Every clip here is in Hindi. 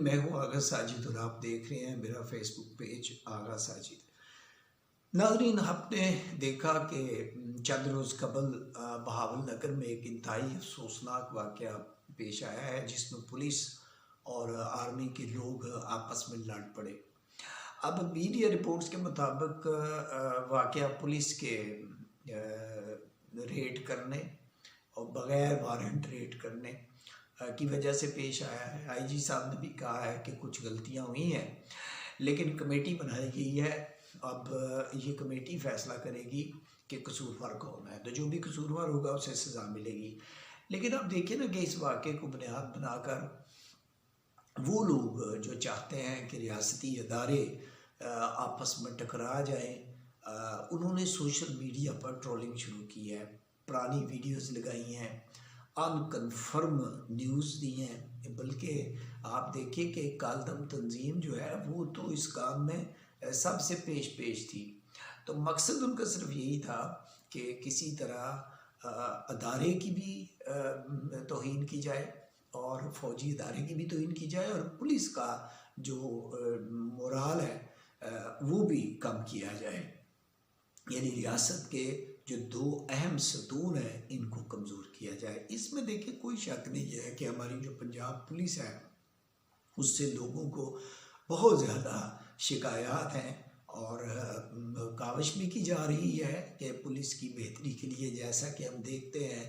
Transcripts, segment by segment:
मैं हूँ आगा साजिद और आप देख रहे हैं मेरा फेसबुक पेज आगा साजिद। नाज़रीन, आपने देखा कि चंद रोज़ कबल बहावल नगर में एक इंतहाई अफसोसनाक वाक़या पेश आया है जिसमें पुलिस और आर्मी के लोग आपस में लड़ पड़े। अब मीडिया रिपोर्ट्स के मुताबिक वाक़या पुलिस के रेड करने और बग़ैर वारंट रेड करने की वजह से पेश आया है। आईजी साहब ने भी कहा है कि कुछ गलतियां हुई हैं, लेकिन कमेटी बनाई गई है। अब ये कमेटी फ़ैसला करेगी कि कसूरवार कौन है, तो जो भी कसूरवार होगा उसे सज़ा मिलेगी। लेकिन अब देखिए ना कि इस वाक़े को बुनियाद बनाकर वो लोग जो चाहते हैं कि रियासती अदारे आपस में टकरा जाएं, उन्होंने सोशल मीडिया पर ट्रोलिंग शुरू की है, पुरानी वीडियोस लगाई हैं, अनकन्फर्म न्यूज़ दी हैं। बल्कि आप देखिए कि कालदम तंजीम जो है वो तो इस काम में सबसे पेश थी। तो मकसद उनका सिर्फ यही था कि किसी तरह अदारे की भी तौहीन की जाए और फ़ौजी अदारे की भी तौहीन की जाए और पुलिस का जो मोराल है वो भी कम किया जाए। यानी रियासत के जो दो अहम सतून हैं इनको कमज़ोर किया जाए। इसमें देखिए कोई शक नहीं है कि हमारी जो पंजाब पुलिस है उससे लोगों को बहुत ज़्यादा शिकायत हैं और काविश भी की जा रही है कि पुलिस की बेहतरी के लिए। जैसा कि हम देखते हैं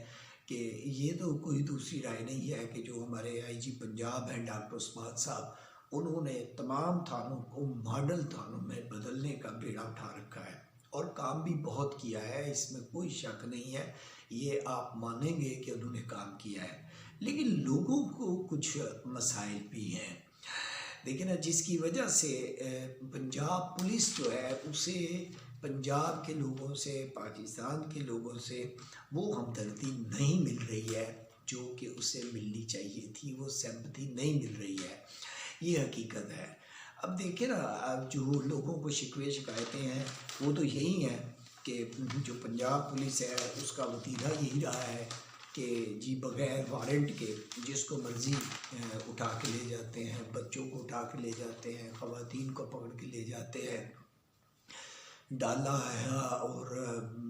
कि ये तो कोई दूसरी राय नहीं है कि जो हमारे आईजी पंजाब हैं डॉक्टर उस्मान साहब, उन्होंने तमाम थानों को मॉडल थानों में बदलने का बेड़ा उठा रखा है और काम भी बहुत किया है, इसमें कोई शक नहीं है। ये आप मानेंगे कि उन्होंने काम किया है, लेकिन लोगों को कुछ मसाइल भी हैं। देखिए ना, जिसकी वजह से पंजाब पुलिस जो है उसे पंजाब के लोगों से, पाकिस्तान के लोगों से वो हमदर्दी नहीं मिल रही है जो कि उसे मिलनी चाहिए थी, वो सिंपैथी नहीं मिल रही है, ये हकीकत है। अब देखिए ना, अब जो लोगों को शिकवे शिकायतें हैं वो तो यही हैं कि जो पंजाब पुलिस है उसका वतीरा यही रहा है कि जी बग़ैर वारंट के जिसको मर्ज़ी उठा के ले जाते हैं, बच्चों को उठा के ले जाते हैं, ख़वातीन को पकड़ के ले जाते हैं, डाला है और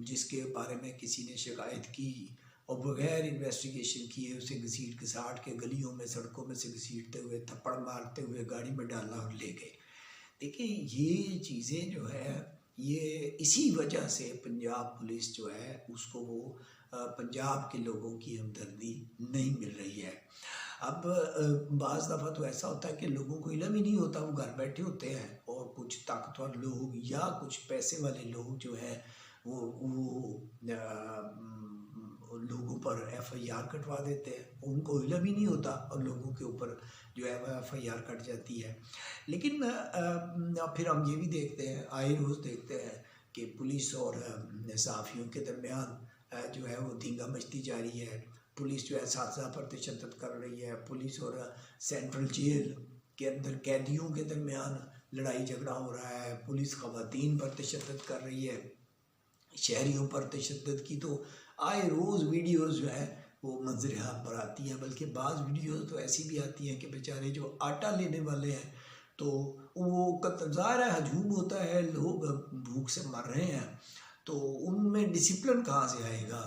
जिसके बारे में किसी ने शिकायत की और बग़ैर इन्वेस्टिगेशन किए उसे घसीट घसाट के गलियों में, सड़कों में से घसीटते हुए, थप्पड़ मारते हुए गाड़ी में डाला और ले गए। देखिए ये चीज़ें जो है ये इसी वजह से पंजाब पुलिस जो है उसको वो पंजाब के लोगों की हमदर्दी नहीं मिल रही है। अब बाज़ दफ़ा तो ऐसा होता है कि लोगों को इल्म ही नहीं होता, वो घर बैठे होते हैं और कुछ ताकतवर लोग या कुछ पैसे वाले लोग जो है वो लोगों पर FIR कटवा देते हैं, उनको इल्म ही नहीं होता और लोगों के ऊपर जो है वह FIR कट जाती है। लेकिन फिर हम ये भी देखते हैं, आए रोज़ देखते हैं कि पुलिस और सहाफ़ियों के दरमियान जो है वो दंगा मचती जा रही है। पुलिस जो है साथी पर तशद्दुद कर रही है, पुलिस और सेंट्रल जेल के अंदर कैदियों के दरमियान लड़ाई झगड़ा हो रहा है, पुलिस ख़वातीन पर तशद्दुद कर रही है, शहरियों पर तशद्दुद की तो आए रोज़ वीडियोज़ जो है वो मंजर आम पर आती हैं। बल्कि बाज़ वीडियोज़ तो ऐसी भी आती हैं कि बेचारे जो आटा लेने वाले हैं तो वो ज़ाहिर है हजूम होता है, लोग भूख से मर रहे हैं, तो उनमें डिसिप्लिन कहाँ से आएगा?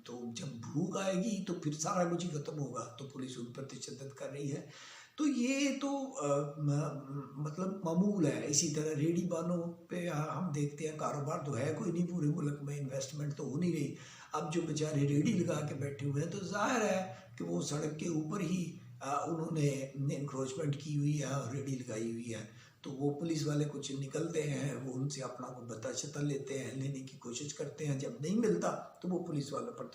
तो जब भूख आएगी तो फिर सारा कुछ ही ख़त्म होगा, तो पुलिस उन पर तशद्दुद कर रही है। तो ये तो मतलब मामूल है। इसी तरह रेडी बानों पे हम देखते हैं कारोबार तो है कोई नहीं पूरे मुल्क में, इन्वेस्टमेंट तो हो नहीं रही। अब जो बेचारे रेडी लगा के बैठे हुए हैं तो जाहिर है कि वो सड़क के ऊपर ही उन्होंने इंक्रोचमेंट की हुई है और रेडी लगाई हुई है। तो वो पुलिस वाले कुछ निकलते हैं, वो उनसे अपना को बता शता लेते हैं, लेने की कोशिश करते हैं, जब नहीं मिलता तो वो पुलिस वालों पर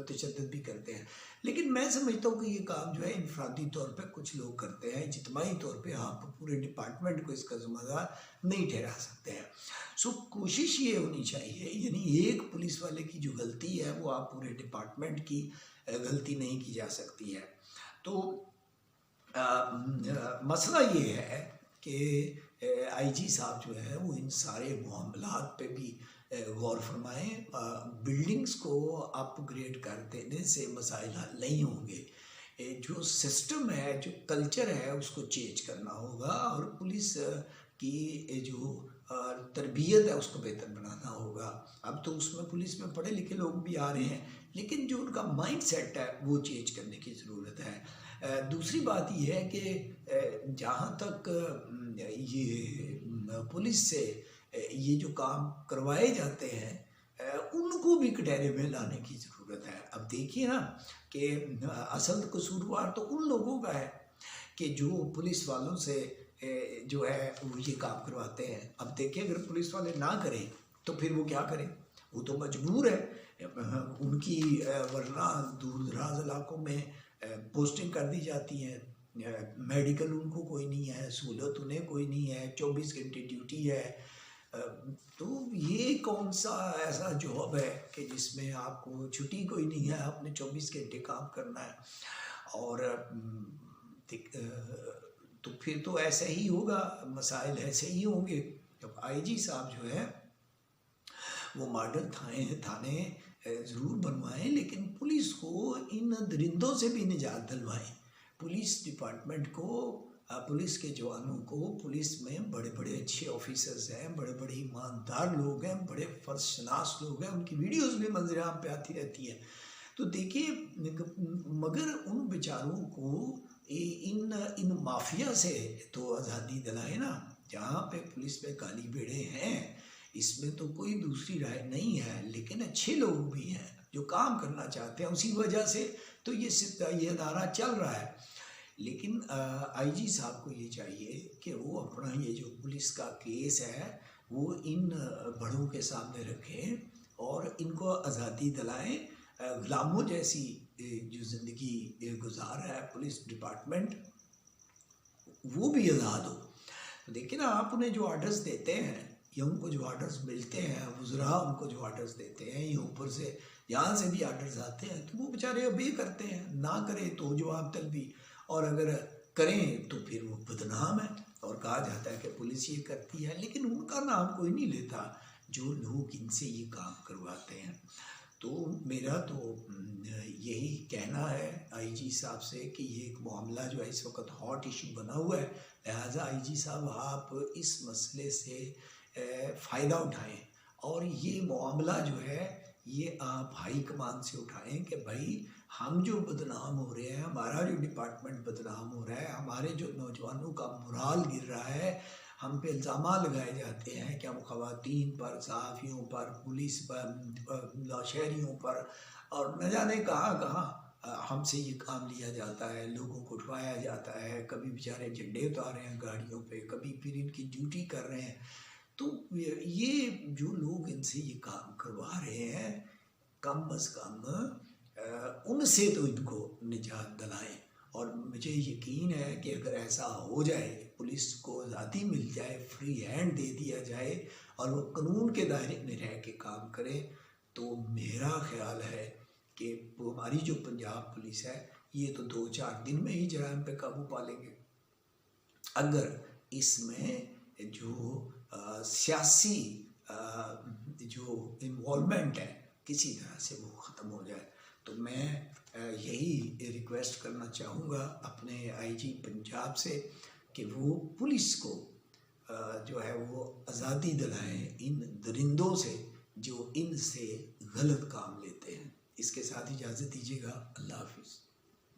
तशद्दुद भी करते हैं। लेकिन मैं समझता हूँ कि ये काम जो है इनफरादी तौर पे कुछ लोग करते हैं, इज्तिमाई तौर पे आप पूरे डिपार्टमेंट को इसका ज़िम्मेदार नहीं ठहरा सकते हैं। सो कोशिश ये होनी चाहिए, यानी एक पुलिस वाले की जो गलती है वो आप पूरे डिपार्टमेंट की गलती नहीं की जा सकती है। तो मसला ये है कि आईजी साहब जो है वो इन सारे मामलात पे भी गौर फरमाएं। बिल्डिंग्स को अपग्रेड कर देने से मसाइल हल नहीं होंगे, जो सिस्टम है, जो कल्चर है, उसको चेंज करना होगा और पुलिस की जो तरबियत है उसको बेहतर बनाना होगा। अब तो उसमें पुलिस में पढ़े लिखे लोग भी आ रहे हैं, लेकिन जो उनका माइंड सेट है वो चेंज करने की ज़रूरत है। दूसरी बात ये है कि जहाँ तक ये पुलिस से ये जो काम करवाए जाते हैं उनको भी कटहरे में लाने की ज़रूरत है। अब देखिए ना कि असल कसूरवार तो उन लोगों का है कि जो पुलिस वालों से जो है वो ये काम करवाते हैं। अब देखिए अगर पुलिस वाले ना करें तो फिर वो क्या करें, वो तो मजबूर है उनकी, वरना दूर दराज इलाकों में पोस्टिंग कर दी जाती है, मेडिकल उनको कोई नहीं है, सहूलत उन्हें कोई नहीं है, 24 घंटे ड्यूटी है। तो ये कौन सा ऐसा जॉब है कि जिसमें आपको छुट्टी कोई नहीं है, आपने 24 घंटे काम करना है। और तो फिर तो ऐसा ही होगा, मसाइल ऐसे ही होंगे। जब आईजी साहब जो है वो मॉडल थाने ज़रूर बनवाएं, लेकिन पुलिस को इन दरिंदों से भी निजात दिलवाएं। पुलिस डिपार्टमेंट को, पुलिस के जवानों को, पुलिस में बड़े बड़े अच्छे ऑफिसर्स हैं, बड़े बड़े ईमानदार लोग हैं, बड़े फर्शनास लोग हैं, उनकी वीडियोस भी मंजराम पे आती रहती है। तो देखिए, मगर उन बेचारों को इन माफिया से तो आज़ादी दिलाए ना। जहाँ पे पुलिस पे काली बेड़े हैं, इसमें तो कोई दूसरी राय नहीं है, लेकिन अच्छे लोग भी हैं जो काम करना चाहते हैं, उसी वजह से तो ये अदारा चल रहा है। लेकिन आईजी साहब को ये चाहिए कि वो अपना ये जो पुलिस का केस है वो इन बड़ों के सामने रखें और इनको आज़ादी दिलाएं। गुलामों जैसी जो ज़िंदगी गुजार रहा है पुलिस डिपार्टमेंट, वो भी आज़ाद हो। तो देखिए ना, आप उन्हें जो आर्डर्स देते हैं या उनको जो आर्डर्स मिलते हैं, वज़रा उनको जो आर्डर्स देते हैं या ऊपर से यहाँ से भी आर्डर्स आते हैं, तो वो बेचारे obey करते हैं। ना करें तो जवाब तलबी, और अगर करें तो फिर वो बदनाम है और कहा जाता है कि पुलिस ये करती है, लेकिन उनका नाम कोई नहीं लेता जो लोग इनसे ये काम करवाते हैं। तो मेरा तो यही कहना है आईजी साहब से कि ये एक मामला जो है इस वक्त हॉट इशू बना हुआ है, लिहाजा आईजी साहब आप इस मसले से फ़ायदा उठाएं और ये मामला जो है ये आप हाई कमान से उठाएं कि भाई हम जो बदनाम हो रहे हैं, हमारा जो डिपार्टमेंट बदनाम हो रहा है, हमारे जो नौजवानों का मोराल गिर रहा है, हम पे इल्ज़ाम लगाए जाते हैं कि हम ख़वातीन पर, सहाफ़ियों पर, पुलिस पर, शहरियों पर और न जाने कहाँ कहाँ हमसे ये काम लिया जाता है, लोगों को उठवाया जाता है। कभी बेचारे झंडे उतार रहे हैं गाड़ियों पे, कभी फिर इनकी ड्यूटी कर रहे हैं। तो ये जो लोग इनसे ये काम करवा रहे हैं, कम अज़ कम उनसे तो इनको निजात दिलाएं। और मुझे यकीन है कि अगर ऐसा हो जाए, पुलिस को आज़ादी मिल जाए, फ्री हैंड दे दिया जाए और वो कानून के दायरे में रह के काम करे, तो मेरा ख्याल है कि हमारी जो पंजाब पुलिस है ये तो 2-4 दिन में ही जराइम पे काबू पा लेंगे, अगर इसमें जो सियासी जो इन्वॉल्वमेंट है किसी तरह से वो ख़त्म हो जाए। तो मैं यही रिक्वेस्ट करना चाहूँगा अपने आईजी पंजाब से कि वो पुलिस को जो है वो आज़ादी दिलाएं इन दरिंदों से जो इनसे गलत काम लेते हैं। इसके साथ इजाज़त दीजिएगा। अल्लाह हाफिज़।